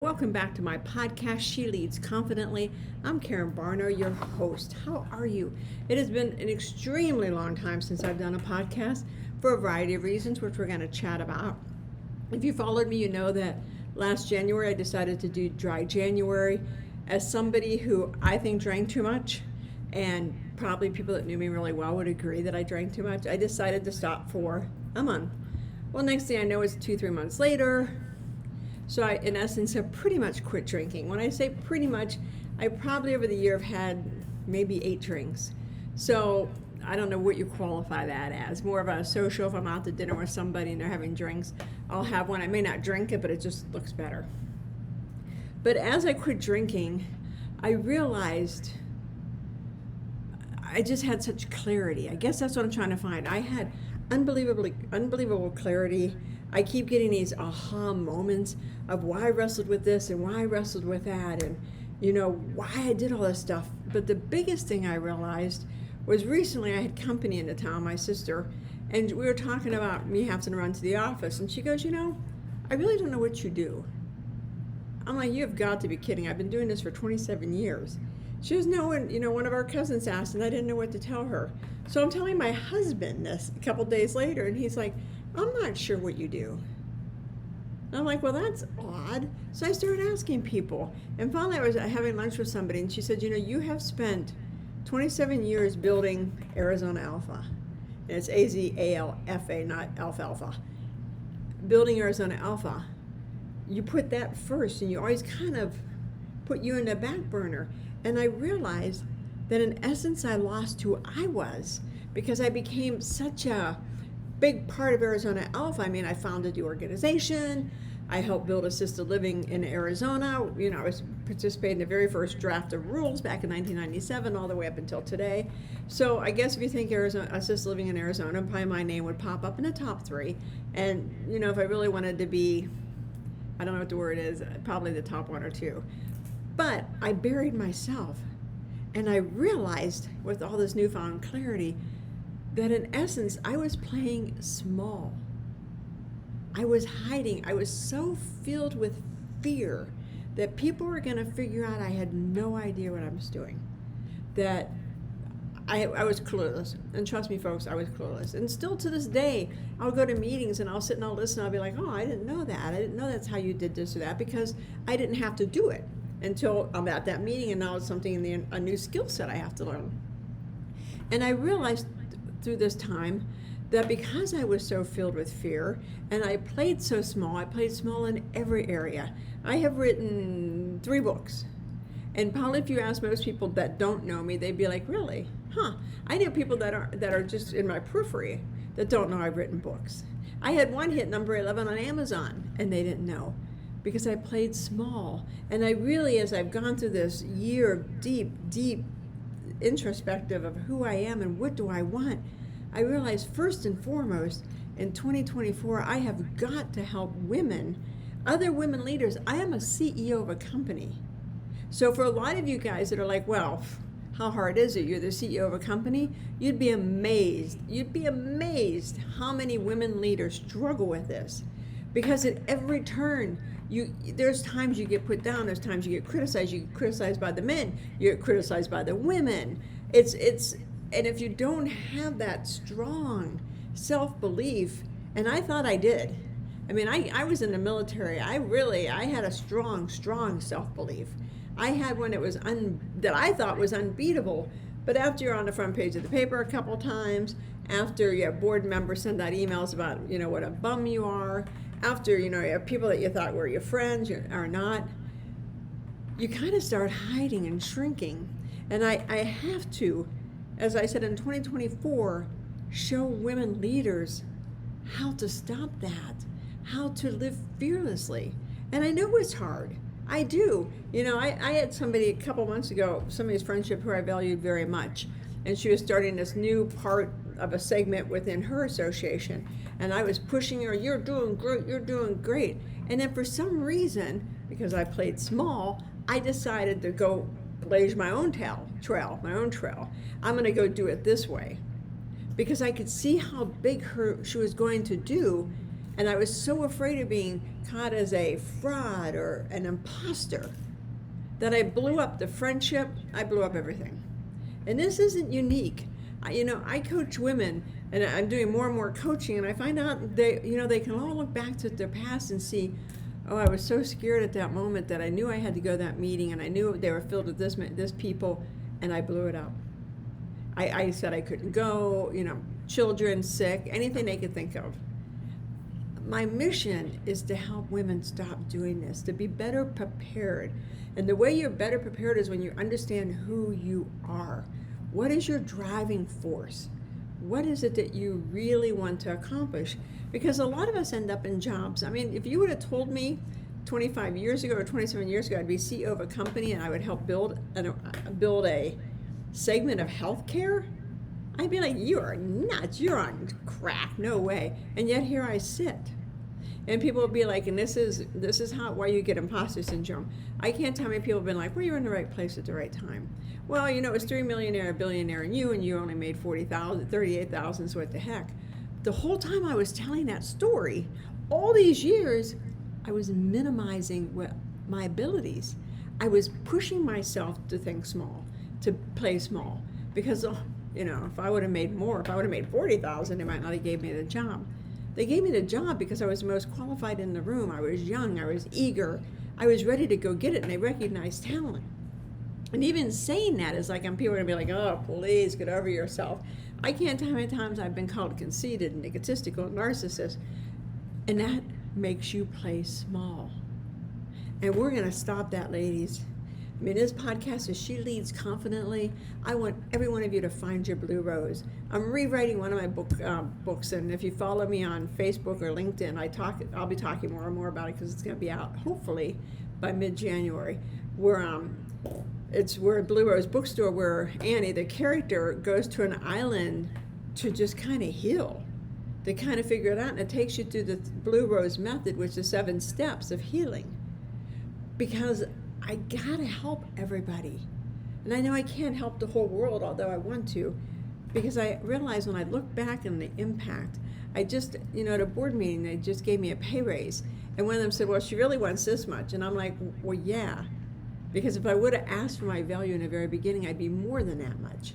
Welcome back to my podcast, She Leads Confidently. I'm Karen Barno, your host. How are you? It has been an extremely long time since I've done a podcast for a variety of reasons, which we're going to chat about. If you followed me, you know that last January I decided to do Dry January. As somebody who I think drank too much, and probably people that knew me really well would agree that I drank too much, I decided to stop for a month. Well, next thing I know, it's 2-3 months later. So I, in essence, have pretty much quit drinking. When I say pretty much, I probably over the year have had maybe 8 drinks. So I don't know what you qualify that as. More of a social, if I'm out to dinner with somebody and they're having drinks, I'll have one. I may not drink it, but it just looks better. But as I quit drinking, I realized I just had such clarity. I guess that's what I'm trying to find. I had unbelievable clarity. I keep getting these aha moments of why I wrestled with this and why I wrestled with that and, why I did all this stuff. But the biggest thing I realized was recently I had company into town, my sister, and we were talking about me having to run to the office. And she goes, I really don't know what you do. I'm like, you have got to be kidding. I've been doing this for 27 years. She was one of our cousins asked, and I didn't know what to tell her. So I'm telling my husband this a couple days later, and he's like, I'm not sure what you do. And I'm like, well, that's odd. So I started asking people. And finally I was having lunch with somebody, and she said, you have spent 27 years building Arizona Alpha. And it's AZALFA, not alfalfa. Building Arizona Alpha. You put that first, and you always kind of put you in the back burner. And I realized that in essence I lost who I was because I became such a big part of Arizona Alpha. I mean, I founded the organization. I helped build assisted living in Arizona. I was participating in the very first draft of rules back in 1997 all the way up until today. So I guess if you think assisted living in Arizona, probably my name would pop up in the top 3. And, if I really wanted to be, I don't know what the word is, probably the top 1 or 2. But I buried myself. And I realized with all this newfound clarity that in essence, I was playing small. I was hiding. I was so filled with fear that people were going to figure out I had no idea what I was doing. That I was clueless. And trust me, folks, I was clueless. And still to this day, I'll go to meetings and I'll sit and I'll listen. I'll be like, oh, I didn't know that. I didn't know that's how you did this or that because I didn't have to do it until I'm at that meeting, and now it's something a new skill set I have to learn. And I realized through this time that because I was so filled with fear and I played so small, I played small in every area. I have written 3 books. And probably if you ask most people that don't know me, they'd be like, really? Huh. I know people that are just in my periphery that don't know I've written books. I had one hit number 11 on Amazon and they didn't know because I played small. And I really, as I've gone through this year of deep introspective of who I am and what do I want, I realized first and foremost in 2024 I have got to help women, other women leaders. I am a CEO of a company. So for a lot of you guys that are like, well, how hard is it? You're the CEO of a company. You'd be amazed how many women leaders struggle with this, because at every turn there's times you get put down, there's times you get criticized. You get criticized by the men, you get criticized by the women. And if you don't have that strong self-belief, and I thought I did. I mean, I was in the military. I had a strong self-belief. I had one that I thought was unbeatable. But after you're on the front page of the paper a couple times, after your board members send out emails about, what a bum you are, after, you have people that you thought were your friends are not, you kind of start hiding and shrinking. And I have to, as I said, in 2024, show women leaders how to stop that, how to live fearlessly. And I know it's hard. I do. I had somebody a couple months ago, somebody's friendship who I valued very much, and she was starting this new part of a segment within her association. And I was pushing her, you're doing great. And then for some reason, because I played small, I decided to go blaze my own trail. I'm going to go do it this way. Because I could see how big she was going to do, And I was so afraid of being caught as a fraud or an imposter that I blew up the friendship, I blew up everything. And this isn't unique. I coach women, and I'm doing more and more coaching, and I find out they can all look back to their past and see, oh, I was so scared at that moment that I knew I had to go to that meeting, and I knew they were filled with this people, and I blew it up. I said I couldn't go, children sick, anything they could think of. My mission is to help women stop doing this, to be better prepared. And the way you're better prepared is when you understand who you are. What is your driving force? What is it that you really want to accomplish? Because a lot of us end up in jobs. I mean, if you would have told me 25 years ago or 27 years ago I'd be CEO of a company and I would help build a segment of healthcare, I'd be like, you are nuts, you're on crack, no way. And yet here I sit. And people will be like, and this is why you get imposter syndrome. I can't tell how many people have been like, well, you're in the right place at the right time. Well, it's 3 millionaire, billionaire, and you only made 38,000, so what the heck? The whole time I was telling that story, all these years, I was minimizing my abilities. I was pushing myself to think small, to play small, because if I would have made more, if I would have made 40,000, they might not have gave me the job. They gave me the job because I was the most qualified in the room. I was young, I was eager, I was ready to go get it, and they recognized talent. And even saying that is like, people are gonna be like, oh, please get over yourself. I can't tell how many times I've been called conceited and egotistical and narcissist, and that makes you play small. And we're gonna stop that, ladies. I mean, this podcast is She Leads Confidently. I want every one of you to find your blue rose. I'm rewriting one of my books, and if you follow me on Facebook or LinkedIn, I'll be talking more and more about it because it's going to be out hopefully by mid-January. We're a Blue Rose bookstore where Annie, the character, goes to an island to just kind of heal, to kind of figure it out, and it takes you through the Blue Rose method, which is 7 steps of healing. Because I gotta help everybody. And I know I can't help the whole world, although I want to, because I realize when I look back on the impact, I just, at a board meeting, they just gave me a pay raise. And one of them said, well, she really wants this much. And I'm like, well, yeah. Because if I would have asked for my value in the very beginning, I'd be more than that much.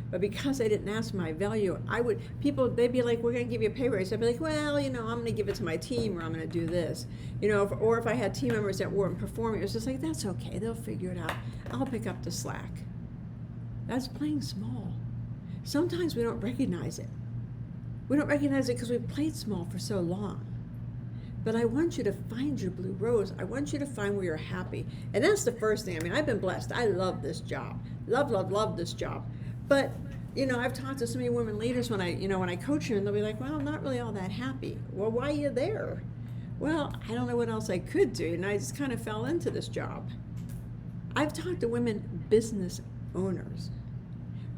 But because I didn't ask for my value, they'd be like, we're going to give you a pay raise. I'd be like, well, I'm going to give it to my team, or I'm going to do this. Or if I had team members that weren't performing, it was just like, that's okay, they'll figure it out. I'll pick up the slack. That's playing small. Sometimes we don't recognize it. We don't recognize it because we've played small for so long. But I want you to find your blue rose. I want you to find where you're happy. And that's the first thing. I mean, I've been blessed. I love this job. Love this job. But, I've talked to so many women leaders when I coach them, and they'll be like, well, I'm not really all that happy. Well, why are you there? Well, I don't know what else I could do, and I just kind of fell into this job. I've talked to women business owners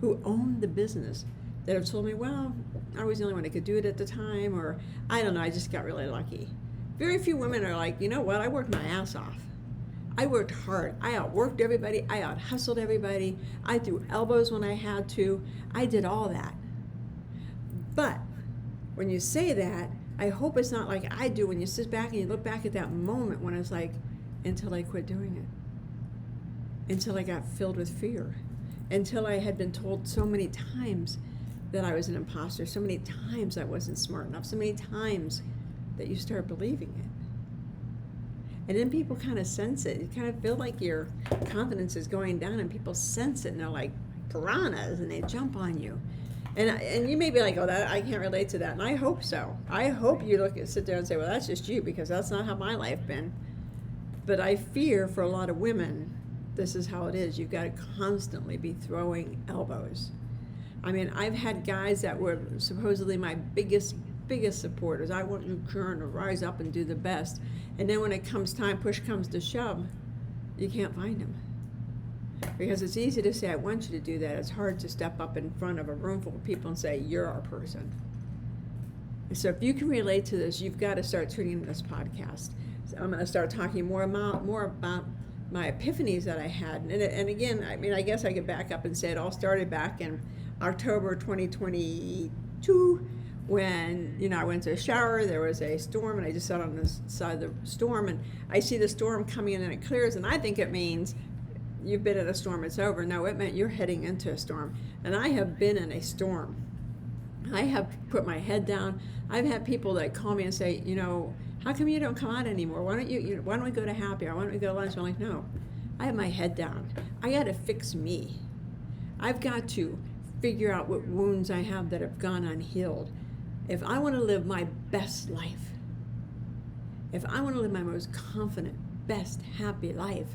who own the business that have told me, well, I was the only one that could do it at the time, or I don't know, I just got really lucky. Very few women are like, you know what, I worked my ass off. I worked hard. I outworked everybody. I out-hustled everybody. I threw elbows when I had to. I did all that. But when you say that, I hope it's not like I do when you sit back and you look back at that moment when it's like, until I quit doing it. Until I got filled with fear. Until I had been told so many times that I was an imposter. So many times I wasn't smart enough. So many times that you start believing it. And then people kind of sense it. You kind of feel like your confidence is going down, and people sense it, and they're like piranhas, and they jump on you. And you may be like, oh, that I can't relate to that. And I hope so. I hope you sit there and say, well, that's just you, because that's not how my life been. But I fear for a lot of women, this is how it is. You've got to constantly be throwing elbows. I mean, I've had guys that were supposedly my biggest supporters. I want you to rise up and do the best. And then when it comes time, push comes to shove, you can't find them. Because it's easy to say, I want you to do that. It's hard to step up in front of a room full of people and say, you're our person. And so if you can relate to this, you've got to start tuning in this podcast. So I'm going to start talking more about my epiphanies that I had. And again, I mean, I guess I could back up and say it all started back in October 2022 when, I went to a shower, there was a storm, and I just sat on the side of the storm, and I see the storm coming in and it clears, and I think it means you've been in a storm, it's over. No, it meant you're heading into a storm. And I have been in a storm. I have put my head down. I've had people that call me and say, how come you don't come out anymore? Why don't we go to happy hour? Why don't we go to lunch? I'm like, no, I have my head down. I got to fix me. I've got to figure out what wounds I have that have gone unhealed. If I want to live my best life, if I want to live my most confident, best, happy life,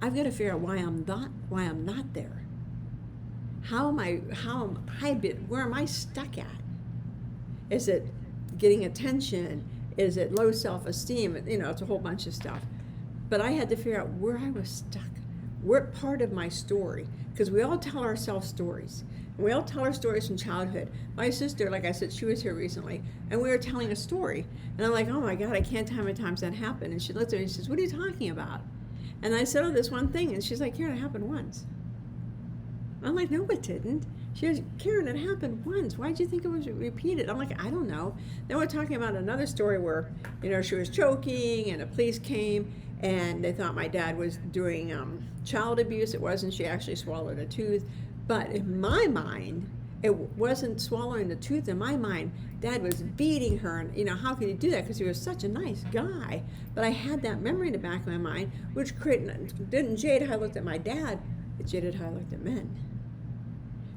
I've got to figure out why I'm not there. Where am I stuck at? Is it getting attention? Is it low self-esteem? It's a whole bunch of stuff. But I had to figure out where I was stuck. What part of my story? Because we all tell ourselves stories. We all tell our stories from childhood. My sister, like I said, she was here recently, and we were telling a story. And I'm like, oh my God, I can't tell how many times that happened. And she looked at me and she says, what are you talking about? And I said, oh, this one thing. And she's like, Karen, it happened once. I'm like, no, it didn't. She goes, Karen, it happened once. Why'd you think it was repeated? I'm like, I don't know. Then we're talking about another story where, she was choking and the police came and they thought my dad was doing child abuse. It wasn't. She actually swallowed a tooth. But in my mind, it wasn't swallowing the tooth. In my mind, Dad was beating her, and how could he do that? Because he was such a nice guy. But I had that memory in the back of my mind, which didn't jade how I looked at my dad. It jaded how I looked at men.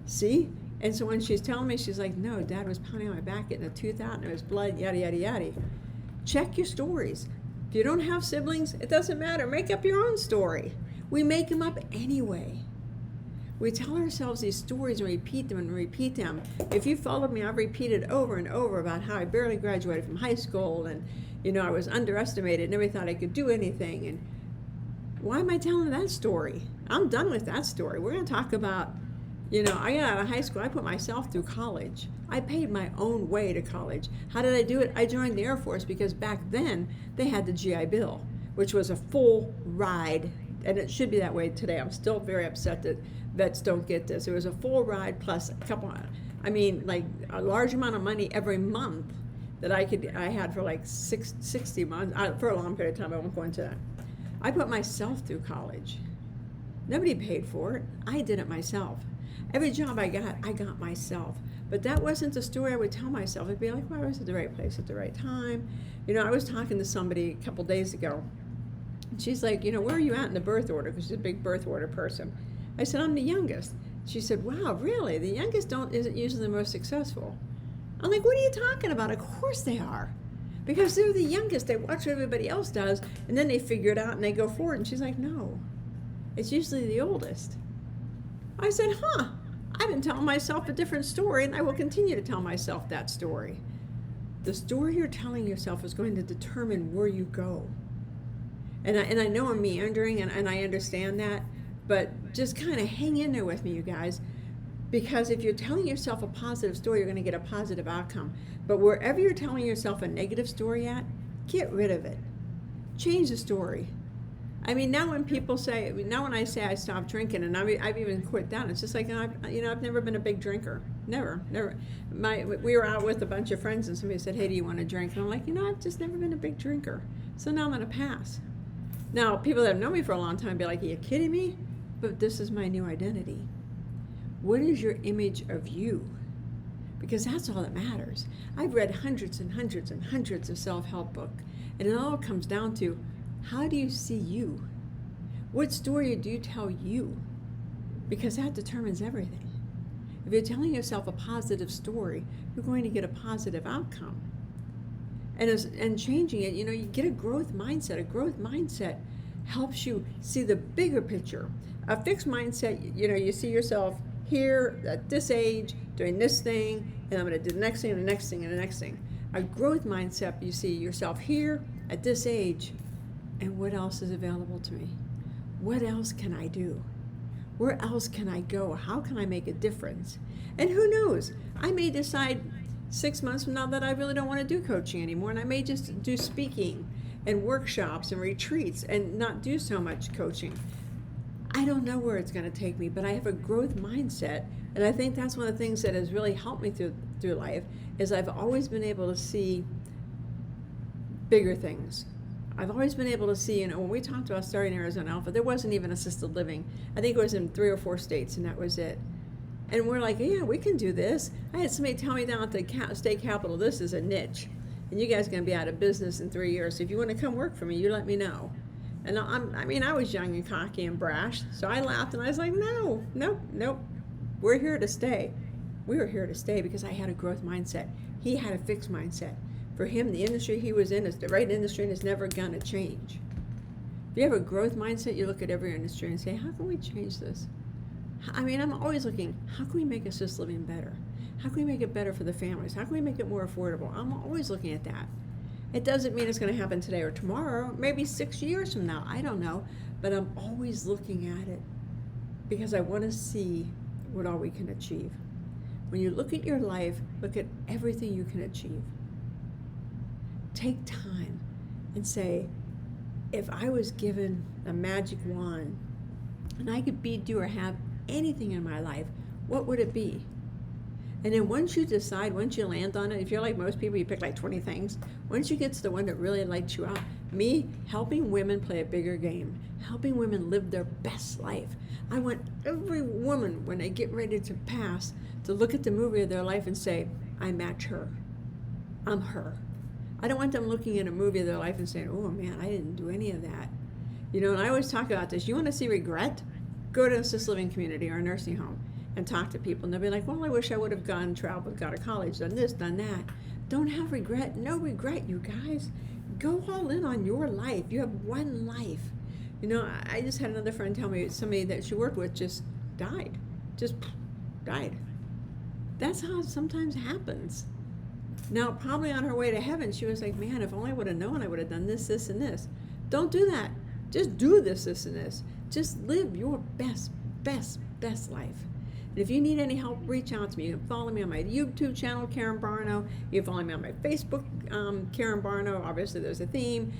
See? And so when she's telling me, she's like, no, Dad was pounding on my back, getting a tooth out, and there was blood, yada, yada, yada. Check your stories. If you don't have siblings, it doesn't matter. Make up your own story. We make them up anyway. We tell ourselves these stories and repeat them and repeat them. If you followed me, I've repeated over and over about how I barely graduated from high school and, I was underestimated and nobody thought I could do anything. And why am I telling that story? I'm done with that story. We're going to talk about, I got out of high school. I put myself through college. I paid my own way to college. How did I do it? I joined the Air Force because back then they had the GI Bill, which was a full ride. And it should be that way today. I'm still very upset that vets don't get this. It was a full ride plus a large amount of money every month that I had for like 60 months, for a long period of time. I won't go into that. I put myself through college. Nobody paid for it. I did it myself. Every job I got myself. But that wasn't the story I would tell myself. It'd be like, well, I was at the right place at the right time. I was talking to somebody a couple days ago. And she's like, where are you at in the birth order? Because she's a big birth order person. I said, I'm the youngest. She said, wow, really? The youngest isn't usually the most successful. I'm like, what are you talking about? Of course they are. Because they're the youngest. They watch what everybody else does, and then they figure it out and they go forward. And she's like, no, it's usually the oldest. I said, I've been telling myself a different story, and I will continue to tell myself that story. The story you're telling yourself is going to determine where you go. And I know I'm meandering, and I understand that, but just kind of hang in there with me, you guys, because if you're telling yourself a positive story, you're going to get a positive outcome. But wherever you're telling yourself a negative story at, get rid of it. Change the story. Now when I say I stopped drinking, and I've even quit that, it's just like, I've never been a big drinker. Never. We were out with a bunch of friends, and somebody said, hey, do you want to drink? And I'm like, I've just never been a big drinker. So now I'm going to pass. Now, people that have known me for a long time be like, are you kidding me? But this is my new identity. What is your image of you? Because that's all that matters. I've read hundreds and hundreds and hundreds of self-help books, and it all comes down to, how do you see you? What story do you tell you? Because that determines everything. If you're telling yourself a positive story, you're going to get a positive outcome. And changing it, you get a growth mindset. A growth mindset helps you see the bigger picture. A fixed mindset, you see yourself here at this age doing this thing, and I'm going to do the next thing and the next thing and the next thing. A growth mindset, you see yourself here at this age, and what else is available to me? What else can I do? Where else can I go? How can I make a difference? And who knows? I may decide 6 months from now that I really don't want to do coaching anymore, and I may just do speaking and workshops and retreats and not do so much coaching. I don't know where it's going to take me, but I have a growth mindset, and I think that's one of the things that has really helped me through life is I've always been able to see bigger things. I've always been able to see, when we talked about starting Arizona Alpha, there wasn't even assisted living. I think it was in 3 or 4 states, and that was it. And we're like, yeah, we can do this. I had somebody tell me down at the state capitol, this is a niche, and you guys are going to be out of business in 3 years. So if you want to come work for me, you let me know. And I was young and cocky and brash, so I laughed, and I was like, nope. We're here to stay. We were here to stay because I had a growth mindset. He had a fixed mindset. For him, the industry he was in is the right industry and it's never going to change. If you have a growth mindset, you look at every industry and say, how can we change this? I'm always looking, how can we make assisted living better? How can we make it better for the families? How can we make it more affordable? I'm always looking at that. It doesn't mean it's going to happen today or tomorrow, maybe 6 years from now, I don't know. But I'm always looking at it because I want to see what all we can achieve. When you look at your life, look at everything you can achieve. Take time and say, if I was given a magic wand and I could be, do, or have anything in my life, what would it be? And then once you decide, once you land on it, if you're like most people, you pick like 20 things. Once you get to the one that really lights you up, me, helping women play a bigger game, helping women live their best life. I want every woman, when they get ready to pass, to look at the movie of their life and say, I match her. I'm her. I don't want them looking at a movie of their life and saying, oh man, I didn't do any of that. And I always talk about this. You want to see regret? Go to an assisted living community or a nursing home and talk to people. And they'll be like, well, I wish I would have traveled, got to college, done this, done that. Don't have regret. No regret, you guys. Go all in on your life. You have one life. I just had another friend tell me somebody that she worked with just died. Just died. That's how it sometimes happens. Now, probably on her way to heaven, she was like, man, if only I would have known, I would have done this, this, and this. Don't do that. Just do this, this, and this. Just live your best life. And if you need any help, reach out to me. You can follow me on my YouTube channel, Karen Barno. You can follow me on my Facebook, Karen Barno. Obviously, there's a theme.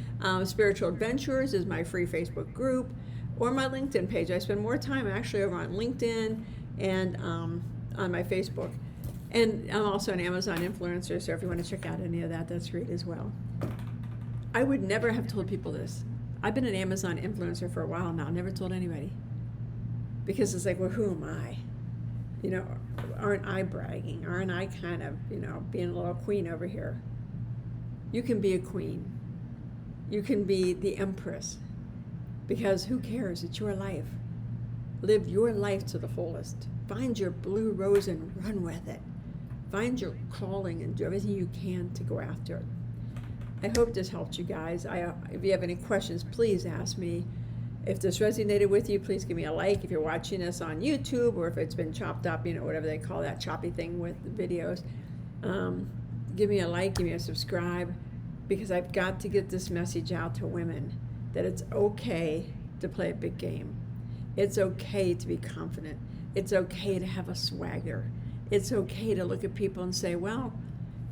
Spiritual Adventures is my free Facebook group. Or my LinkedIn page. I spend more time actually over on LinkedIn and on my Facebook. And I'm also an Amazon influencer, so if you want to check out any of that, that's great as well. I would never have told people this. I've been an Amazon influencer for a while now, never told anybody. Because it's like, well, who am I? Aren't I bragging? Aren't I kind of, being a little queen over here? You can be a queen. You can be the empress. Because who cares? It's your life. Live your life to the fullest. Find your blue rose and run with it. Find your calling and do everything you can to go after it. I hope this helped you guys. If you have any questions, please ask me. If this resonated with you, please give me a like. If you're watching this on YouTube or if it's been chopped up, whatever they call that choppy thing with the videos, give me a like, give me a subscribe, because I've got to get this message out to women that it's okay to play a big game. It's okay to be confident. It's okay to have a swagger. It's okay to look at people and say, well,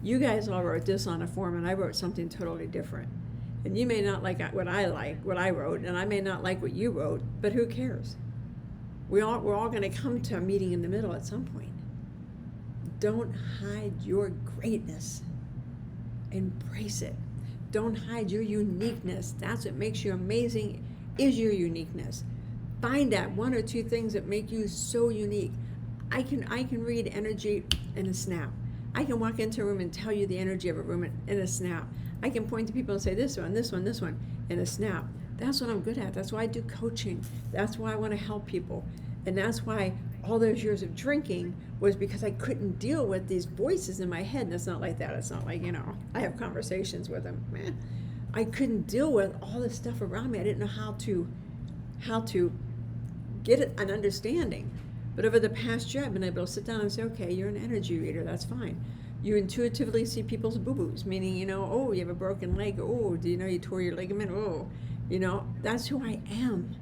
you guys all wrote this on a form and I wrote something totally different. And you may not like what I wrote, and I may not like what you wrote, but who cares? We're all going to come to a meeting in the middle at some point. Don't hide your greatness. Embrace it. Don't hide your uniqueness. That's what makes you amazing, is your uniqueness. Find that 1 or 2 things that make you so unique. I can read energy in a snap. I can walk into a room and tell you the energy of a room in a snap. I can point to people and say this one in a snap. That's what I'm good at. That's why I do coaching. That's why I want to help people. And that's why all those years of drinking was because I couldn't deal with these voices in my head. And it's not like that. It's not like, I have conversations with them. Man, I couldn't deal with all this stuff around me. I didn't know how to get an understanding. But over the past year, I've been able to sit down and say, okay, you're an energy reader. That's fine. You intuitively see people's boo-boos, meaning, oh, you have a broken leg. Oh, do you know you tore your ligament? Oh, that's who I am.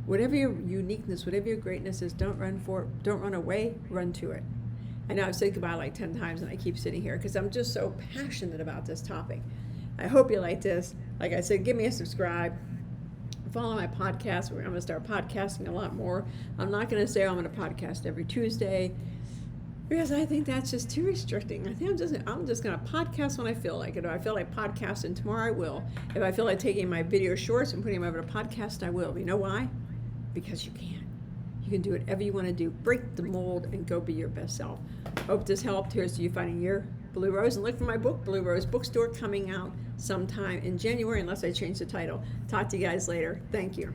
Whatever your uniqueness, whatever your greatness is, don't run away, run to it. I know I've said goodbye like 10 times and I keep sitting here because I'm just so passionate about this topic. I hope you like this. Like I said, give me a subscribe. Follow my podcast. I'm going to start podcasting a lot more. I'm not going to say I'm going to podcast every Tuesday. Because I think that's just too restricting. I think I'm just going to podcast when I feel like it. If I feel like podcasting tomorrow, I will. If I feel like taking my video shorts and putting them over to podcast, I will. You know why? Because you can. You can do whatever you want to do. Break the mold and go be your best self. Hope this helped. Here's to you finding your Blue Rose. And look for my book, Blue Rose Bookstore, coming out sometime in January, unless I change the title. Talk to you guys later. Thank you.